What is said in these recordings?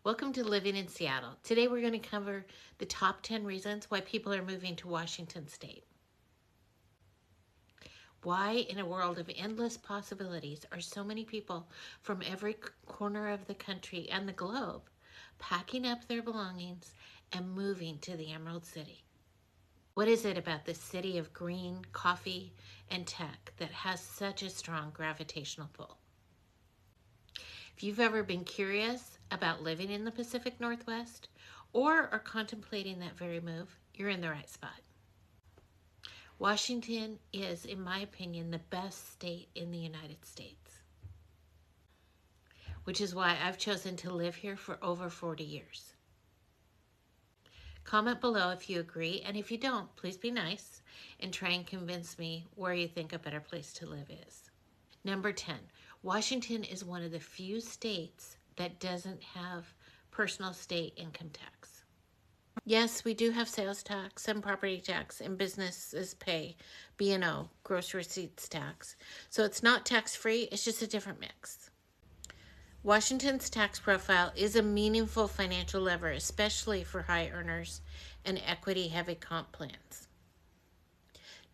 Welcome to Living in Seattle. Today we're going to cover the top 10 reasons why people are moving to Washington State. Why, in a world of endless possibilities, are so many people from every corner of the country and the globe packing up their belongings and moving to the Emerald City? What is it about this city of green, coffee, and tech that has such a strong gravitational pull? If you've ever been curious about living in the Pacific Northwest or are contemplating that very move, you're in the right spot. Washington is, in my opinion, the best state in the United States, which is why I've chosen to live here for over 40 years. Comment below if you agree, and if you don't, please be nice and try and convince me where you think a better place to live is. Number 10, Washington is one of the few states that doesn't have personal state income tax. Yes, we do have sales tax and property tax, and businesses pay B&O, gross receipts tax. So it's not tax-free, it's just a different mix. Washington's tax profile is a meaningful financial lever, especially for high earners and equity-heavy comp plans.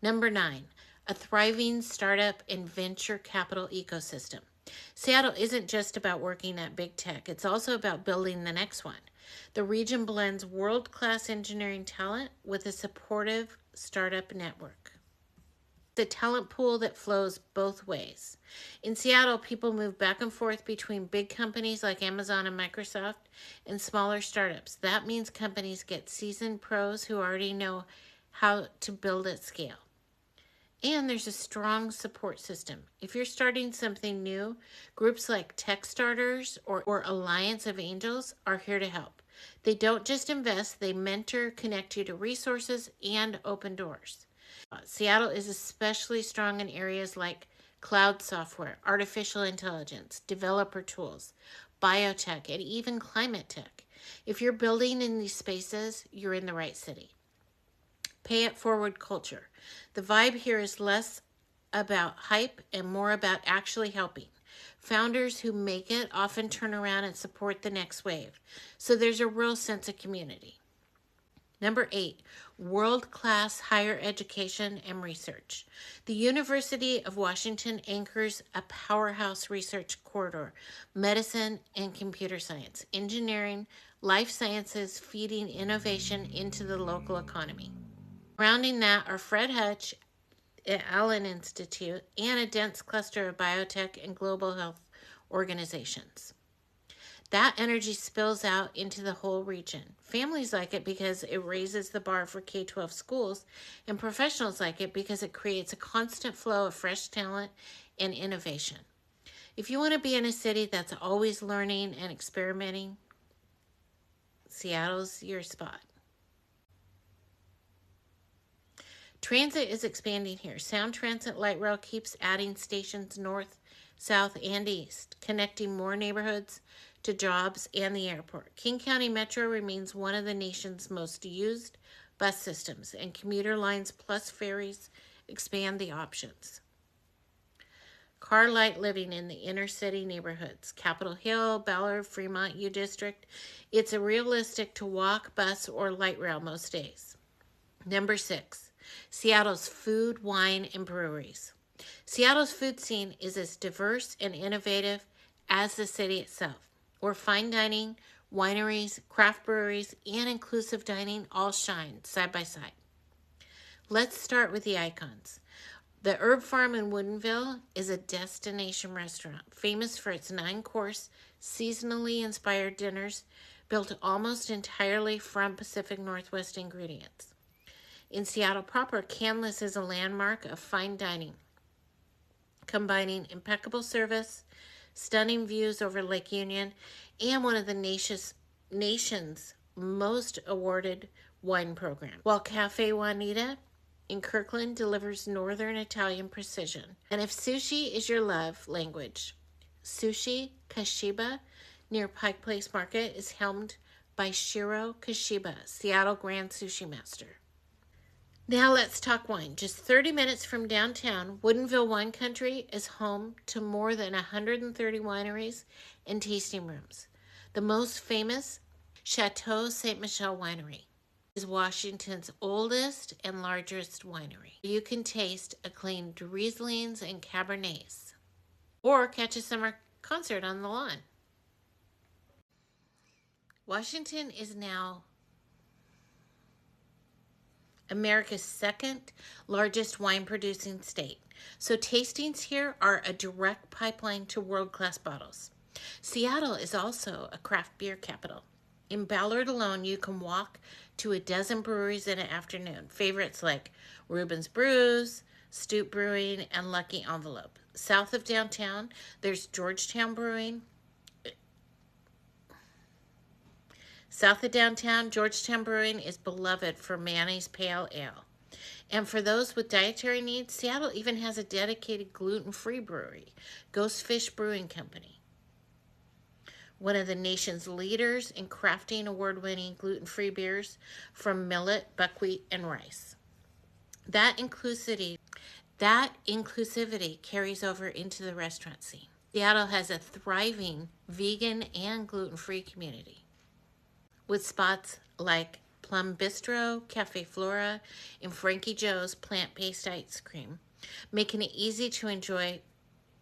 Number 9, a thriving startup and venture capital ecosystem. Seattle isn't just about working at big tech, it's also about building the next one. The region blends world-class engineering talent with a supportive startup network. The talent pool that flows both ways. In Seattle, people move back and forth between big companies like Amazon and Microsoft and smaller startups. That means companies get seasoned pros who already know how to build at scale. And there's a strong support system. If you're starting something new, groups like TechStarters or Alliance of Angels are here to help. They don't just invest, they mentor, connect you to resources, and open doors. Seattle is especially strong in areas like cloud software, artificial intelligence, developer tools, biotech, and even climate tech. If you're building in these spaces, you're in the right city. Pay it forward culture. The vibe here is less about hype and more about actually helping. Founders who make it often turn around and support the next wave. So there's a real sense of community. Number 8, world-class higher education and research. The University of Washington anchors a powerhouse research corridor, medicine and computer science, engineering, life sciences, feeding innovation into the local economy. Surrounding that are Fred Hutch at Allen Institute and a dense cluster of biotech and global health organizations. That energy spills out into the whole region. Families like it because it raises the bar for K-12 schools, and professionals like it because it creates a constant flow of fresh talent and innovation. If you want to be in a city that's always learning and experimenting, Seattle's your spot. Transit is expanding here. Sound Transit Light Rail keeps adding stations north, south, and east, connecting more neighborhoods to jobs and the airport. King County Metro remains one of the nation's most used bus systems, and commuter lines plus ferries expand the options. Car light living in the inner city neighborhoods, Capitol Hill, Ballard, Fremont, U District. It's realistic to walk, bus, or light rail most days. Number 6. Seattle's food, wine, and breweries. Seattle's food scene is as diverse and innovative as the city itself, where fine dining, wineries, craft breweries, and inclusive dining all shine side by side. Let's start with the icons. The Herb Farm in Woodinville is a destination restaurant, famous for its 9-course, seasonally inspired dinners built almost entirely from Pacific Northwest ingredients. In Seattle proper, Canlis is a landmark of fine dining, combining impeccable service, stunning views over Lake Union, and one of the nation's most awarded wine programs. While Cafe Juanita in Kirkland delivers Northern Italian precision. And if sushi is your love language, Sushi Kashiba near Pike Place Market is helmed by Shiro Kashiba, Seattle Grand Sushi Master. Now let's talk wine. Just 30 minutes from downtown, Woodinville Wine Country is home to more than 130 wineries and tasting rooms. The most famous, Chateau Ste. Michelle Winery, is Washington's oldest and largest winery. You can taste acclaimed Rieslings and Cabernets, or catch a summer concert on the lawn. Washington is now America's second largest wine producing state. So tastings here are a direct pipeline to world-class bottles. Seattle is also a craft beer capital. In Ballard alone, you can walk to a dozen breweries in an afternoon. Favorites like Reuben's Brews, Stoop Brewing, and Lucky Envelope. South of downtown, there's Georgetown Brewing. South of downtown, Georgetown Brewing is beloved for Manny's Pale Ale. And for those with dietary needs, Seattle even has a dedicated gluten-free brewery, Ghost Fish Brewing Company. One of the nation's leaders in crafting award-winning gluten-free beers from millet, buckwheat, and rice. That inclusivity carries over into the restaurant scene. Seattle has a thriving vegan and gluten-free community, with spots like Plum Bistro, Cafe Flora, and Frankie Joe's plant-based ice cream, making it easy to enjoy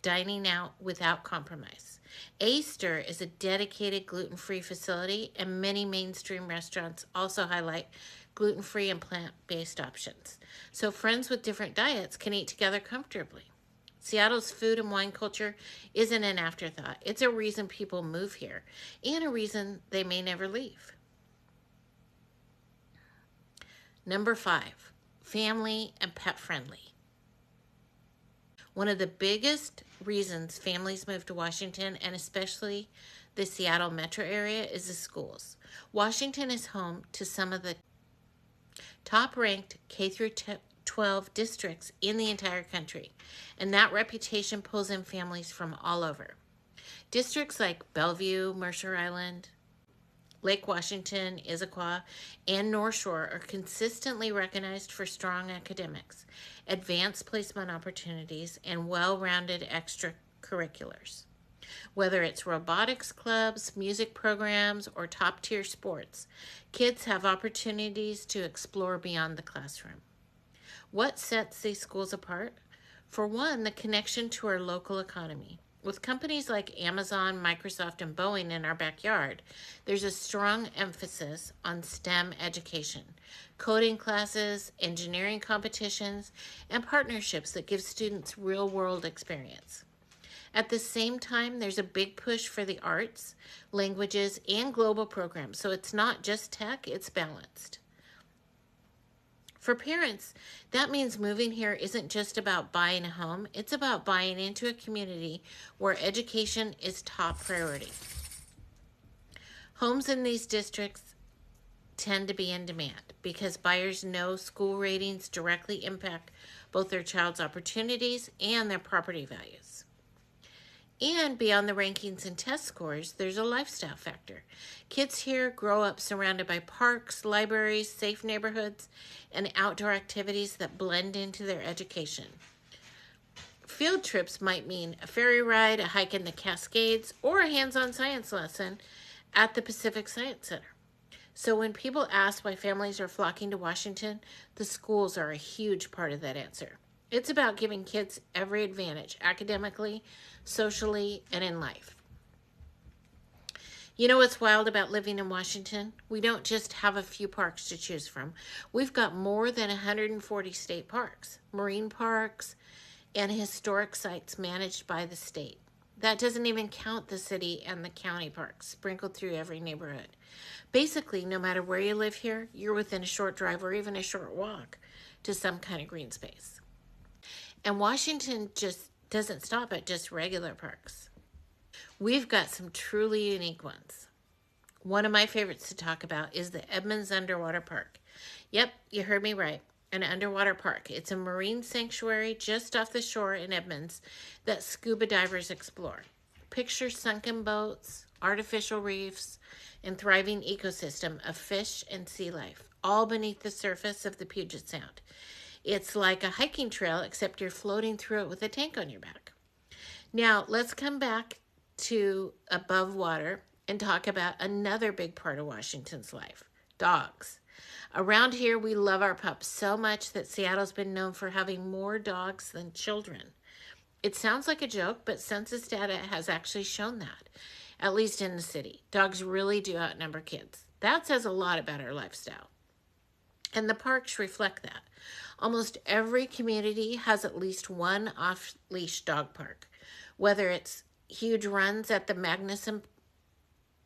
dining out without compromise. Aster is a dedicated gluten-free facility, and many mainstream restaurants also highlight gluten-free and plant-based options, so friends with different diets can eat together comfortably. Seattle's food and wine culture isn't an afterthought. It's a reason people move here, and a reason they may never leave. Number 5, family and pet friendly. One of the biggest reasons families move to Washington, and especially the Seattle metro area, is the schools. Washington is home to some of the top-ranked K-12 districts in the entire country, and that reputation pulls in families from all over. Districts like Bellevue, Mercer Island, Lake Washington, Issaquah, and North Shore are consistently recognized for strong academics, advanced placement opportunities, and well-rounded extracurriculars. Whether it's robotics clubs, music programs, or top-tier sports, kids have opportunities to explore beyond the classroom. What sets these schools apart? For one, the connection to our local economy. With companies like Amazon, Microsoft, and Boeing in our backyard, there's a strong emphasis on STEM education, coding classes, engineering competitions, and partnerships that give students real-world experience. At the same time, there's a big push for the arts, languages, and global programs, so it's not just tech, it's balanced. For parents, that means moving here isn't just about buying a home, it's about buying into a community where education is top priority. Homes in these districts tend to be in demand because buyers know school ratings directly impact both their child's opportunities and their property values. And beyond the rankings and test scores, there's a lifestyle factor. Kids here grow up surrounded by parks, libraries, safe neighborhoods, and outdoor activities that blend into their education. Field trips might mean a ferry ride, a hike in the Cascades, or a hands-on science lesson at the Pacific Science Center. So when people ask why families are flocking to Washington, the schools are a huge part of that answer. It's about giving kids every advantage, academically, socially, and in life. You know what's wild about living in Washington? We don't just have a few parks to choose from. We've got more than 140 state parks, marine parks, and historic sites managed by the state. That doesn't even count the city and the county parks sprinkled through every neighborhood. Basically, no matter where you live here, you're within a short drive or even a short walk to some kind of green space. And Washington just doesn't stop at just regular parks. We've got some truly unique ones. One of my favorites to talk about is the Edmonds Underwater Park. Yep, you heard me right, an underwater park. It's a marine sanctuary just off the shore in Edmonds that scuba divers explore. Picture sunken boats, artificial reefs, and thriving ecosystem of fish and sea life, all beneath the surface of the Puget Sound. It's like a hiking trail, except you're floating through it with a tank on your back. Now, let's come back to above water and talk about another big part of Washington's life, dogs. Around here, we love our pups so much that Seattle's been known for having more dogs than children. It sounds like a joke, but census data has actually shown that, at least in the city. Dogs really do outnumber kids. That says a lot about our lifestyle. And the parks reflect that. Almost every community has at least one off-leash dog park, whether it's huge runs at the Magnuson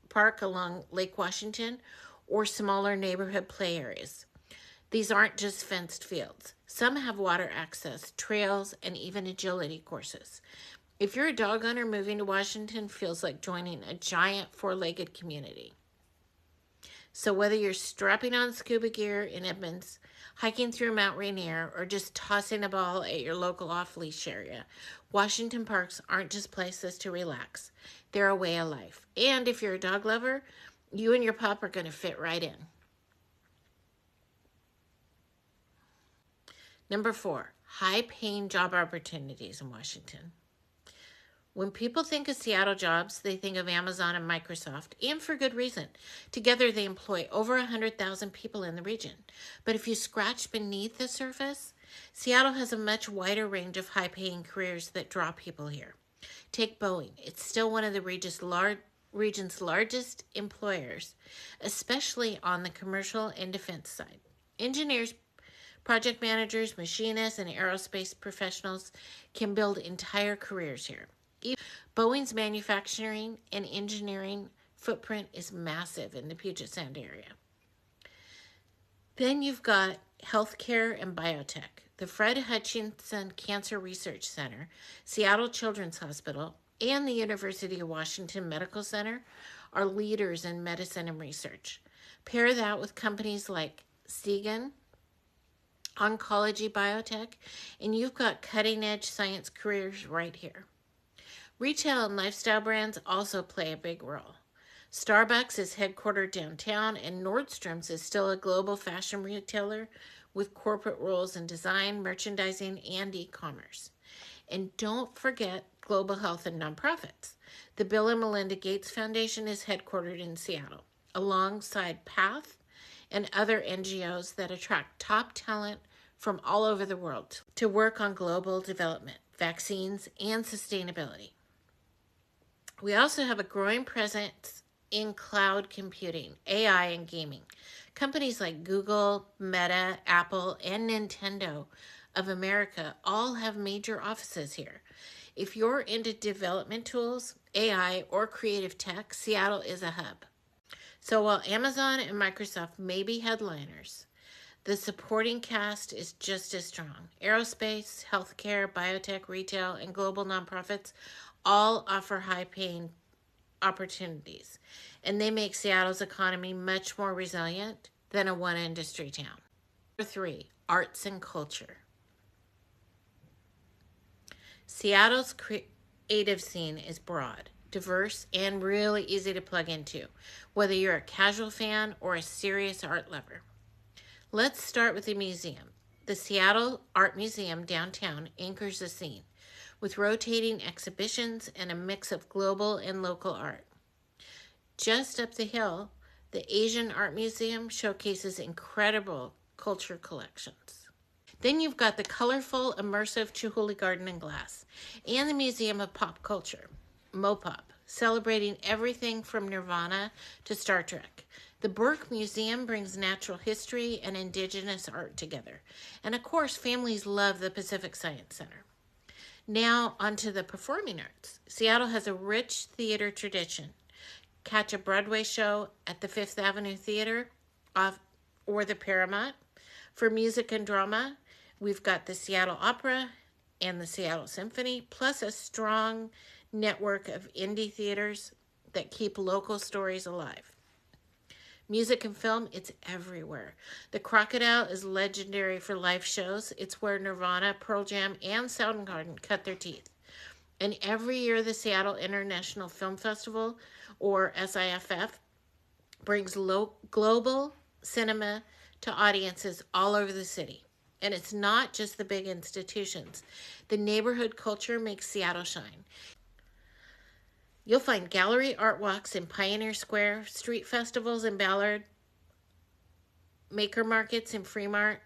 Park along Lake Washington or smaller neighborhood play areas. These aren't just fenced fields. Some have water access, trails, and even agility courses. If you're a dog owner, moving to Washington feels like joining a giant four-legged community. So whether you're strapping on scuba gear in Edmonds, hiking through Mount Rainier, or just tossing a ball at your local off-leash area, Washington parks aren't just places to relax. They're a way of life. And if you're a dog lover, you and your pup are going to fit right in. Number 4, high-paying job opportunities in Washington. When people think of Seattle jobs, they think of Amazon and Microsoft, and for good reason. Together, they employ over 100,000 people in the region. But if you scratch beneath the surface, Seattle has a much wider range of high-paying careers that draw people here. Take Boeing. It's still one of the region's largest employers, especially on the commercial and defense side. Engineers, project managers, machinists, and aerospace professionals can build entire careers here. Boeing's manufacturing and engineering footprint is massive in the Puget Sound area. Then you've got healthcare and biotech. The Fred Hutchinson Cancer Research Center, Seattle Children's Hospital, and the University of Washington Medical Center are leaders in medicine and research. Pair that with companies like Segan, oncology biotech, and you've got cutting-edge science careers right here. Retail and lifestyle brands also play a big role. Starbucks is headquartered downtown, and Nordstrom's is still a global fashion retailer with corporate roles in design, merchandising, and e-commerce. And don't forget global health and nonprofits. The Bill and Melinda Gates Foundation is headquartered in Seattle, alongside PATH and other NGOs that attract top talent from all over the world to work on global development, vaccines, and sustainability. We also have a growing presence in cloud computing, AI, and gaming. Companies like Google, Meta, Apple, and Nintendo of America all have major offices here. If you're into development tools, AI, or creative tech, Seattle is a hub. So while Amazon and Microsoft may be headliners, the supporting cast is just as strong. Aerospace, healthcare, biotech, retail, and global nonprofits all offer high-paying opportunities, and they make Seattle's economy much more resilient than a one-industry town. Number 3, arts and culture. Seattle's creative scene is broad, diverse, and really easy to plug into, whether you're a casual fan or a serious art lover. Let's start with the museum. The Seattle Art Museum downtown anchors the scene, with rotating exhibitions and a mix of global and local art. Just up the hill, the Asian Art Museum showcases incredible culture collections. Then you've got the colorful, immersive Chihuly Garden and Glass, and the Museum of Pop Culture, MoPop, celebrating everything from Nirvana to Star Trek. The Burke Museum brings natural history and indigenous art together. And of course, families love the Pacific Science Center. Now, onto the performing arts. Seattle has a rich theater tradition. Catch a Broadway show at the Fifth Avenue Theater or the Paramount. For music and drama, we've got the Seattle Opera and the Seattle Symphony, plus a strong network of indie theaters that keep local stories alive. Music and film, it's everywhere. The Crocodile is legendary for live shows. It's where Nirvana, Pearl Jam, and Soundgarden cut their teeth. And every year, the Seattle International Film Festival, or SIFF, brings global cinema to audiences all over the city. And it's not just the big institutions. The neighborhood culture makes Seattle shine. You'll find gallery art walks in Pioneer Square, street festivals in Ballard, maker markets in Fremont,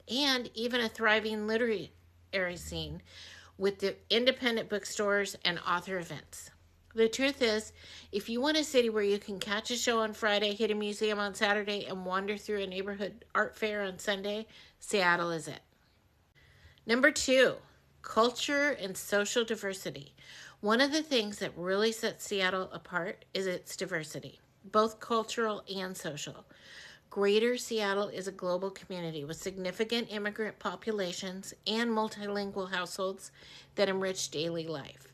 and even a thriving literary scene with the independent bookstores and author events. The truth is, if you want a city where you can catch a show on Friday, hit a museum on Saturday, and wander through a neighborhood art fair on Sunday, Seattle is it. Number 2, culture and social diversity. One of the things that really sets Seattle apart is its diversity, both cultural and social. Greater Seattle is a global community with significant immigrant populations and multilingual households that enrich daily life.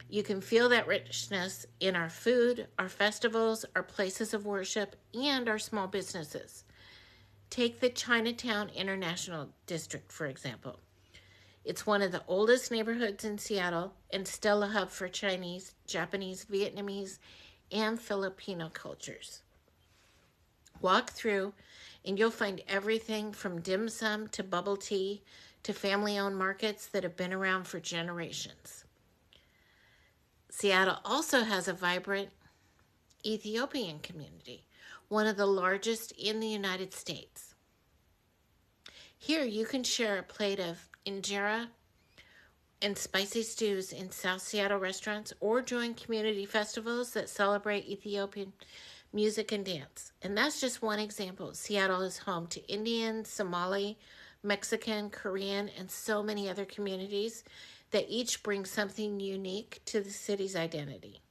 You can feel that richness in our food, our festivals, our places of worship, and our small businesses. Take the Chinatown International District, for example. It's one of the oldest neighborhoods in Seattle and still a hub for Chinese, Japanese, Vietnamese, and Filipino cultures. Walk through and you'll find everything from dim sum to bubble tea to family-owned markets that have been around for generations. Seattle also has a vibrant Ethiopian community, one of the largest in the United States. Here you can share a plate of injera and spicy stews in South Seattle restaurants or join community festivals that celebrate Ethiopian music and dance. And that's just one example. Seattle is home to Indian, Somali, Mexican, Korean, and so many other communities that each bring something unique to the city's identity.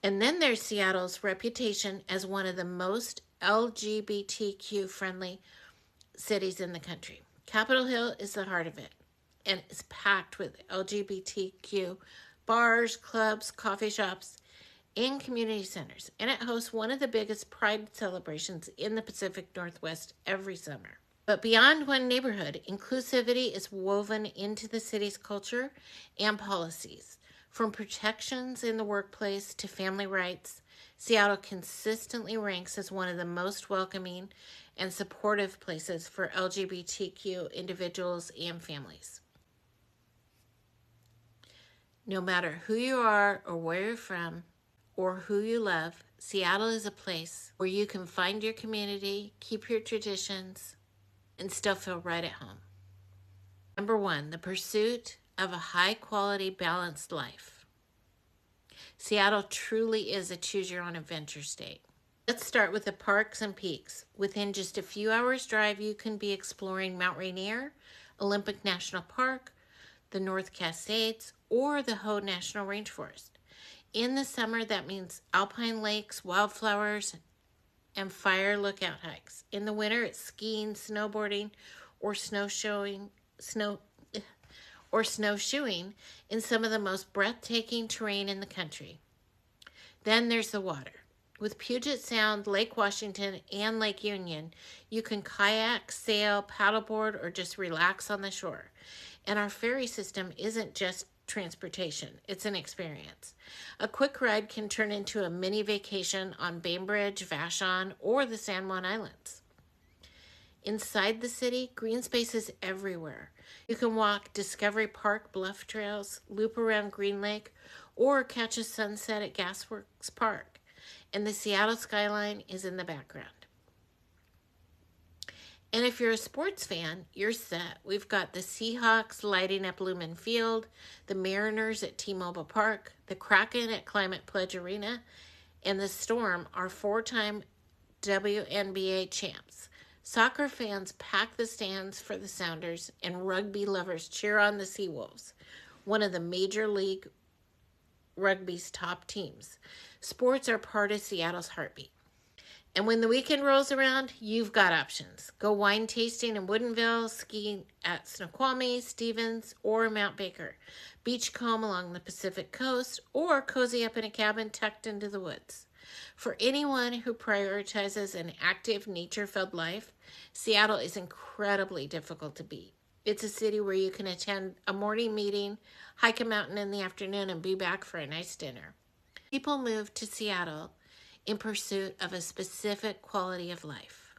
And then there's Seattle's reputation as one of the most LGBTQ-friendly cities in the country. Capitol Hill is the heart of it, and it's packed with LGBTQ bars, clubs, coffee shops, and community centers. And it hosts one of the biggest pride celebrations in the Pacific Northwest every summer. But beyond one neighborhood, inclusivity is woven into the city's culture and policies. From protections in the workplace to family rights, Seattle consistently ranks as one of the most welcoming and supportive places for LGBTQ individuals and families. No matter who you are or where you're from or who you love, Seattle is a place where you can find your community, keep your traditions, and still feel right at home. Number 1, the pursuit of a high-quality, balanced life. Seattle truly is a choose-your-own-adventure state. Let's start with the parks and peaks. Within just a few hours' drive, you can be exploring Mount Rainier, Olympic National Park, the North Cascades, or the Hoh National Rainforest. In the summer, that means alpine lakes, wildflowers, and fire lookout hikes. In the winter, it's skiing, snowboarding, or snowshoeing in some of the most breathtaking terrain in the country. Then there's the water. With Puget Sound, Lake Washington, and Lake Union, you can kayak, sail, paddleboard, or just relax on the shore. And our ferry system isn't just transportation, it's an experience. A quick ride can turn into a mini vacation on Bainbridge, Vashon, or the San Juan Islands. Inside the city, green space is everywhere. You can walk Discovery Park bluff trails, loop around Green Lake, or catch a sunset at Gasworks Park. And the Seattle skyline is in the background. And if you're a sports fan, you're set. We've got the Seahawks lighting up Lumen Field, the Mariners at T-Mobile Park, the Kraken at Climate Pledge Arena, and the Storm are 4-time WNBA champs. Soccer fans pack the stands for the Sounders, and rugby lovers cheer on the Seawolves, one of the Major League Rugby's top teams. Sports are part of Seattle's heartbeat. And when the weekend rolls around, you've got options. Go wine tasting in Woodinville, skiing at Snoqualmie, Stevens, or Mount Baker. Beachcomb along the Pacific coast, or cozy up in a cabin tucked into the woods. For anyone who prioritizes an active, nature-filled life, Seattle is incredibly difficult to beat. It's a city where you can attend a morning meeting, hike a mountain in the afternoon, and be back for a nice dinner. People move to Seattle in pursuit of a specific quality of life.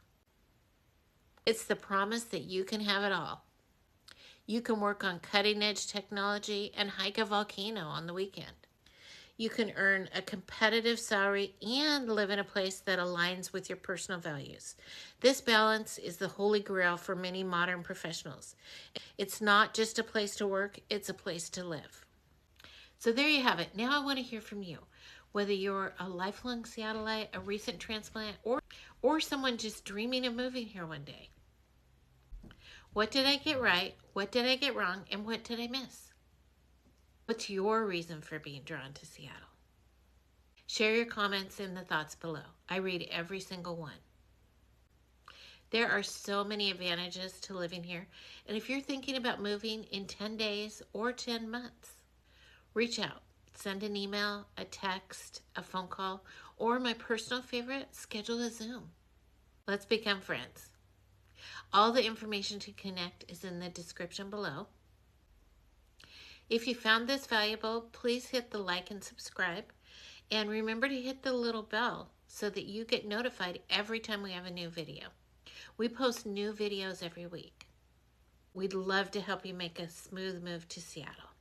It's the promise that you can have it all. You can work on cutting edge technology and hike a volcano on the weekend. You can earn a competitive salary and live in a place that aligns with your personal values. This balance is the holy grail for many modern professionals. It's not just a place to work, it's a place to live. So there you have it. Now I want to hear from you. Whether you're a lifelong Seattleite, a recent transplant, or someone just dreaming of moving here one day. What did I get right? What did I get wrong? And what did I miss? What's your reason for being drawn to Seattle? Share your comments and the thoughts below. I read every single one. There are so many advantages to living here, and if you're thinking about moving in 10 days or 10 months, reach out. Send an email, a text, a phone call, or my personal favorite, schedule a Zoom. Let's become friends. All the information to connect is in the description below. If you found this valuable, please hit the like and subscribe. And remember to hit the little bell so that you get notified every time we have a new video. We post new videos every week. We'd love to help you make a smooth move to Seattle.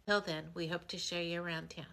Till then, we hope to show you around town.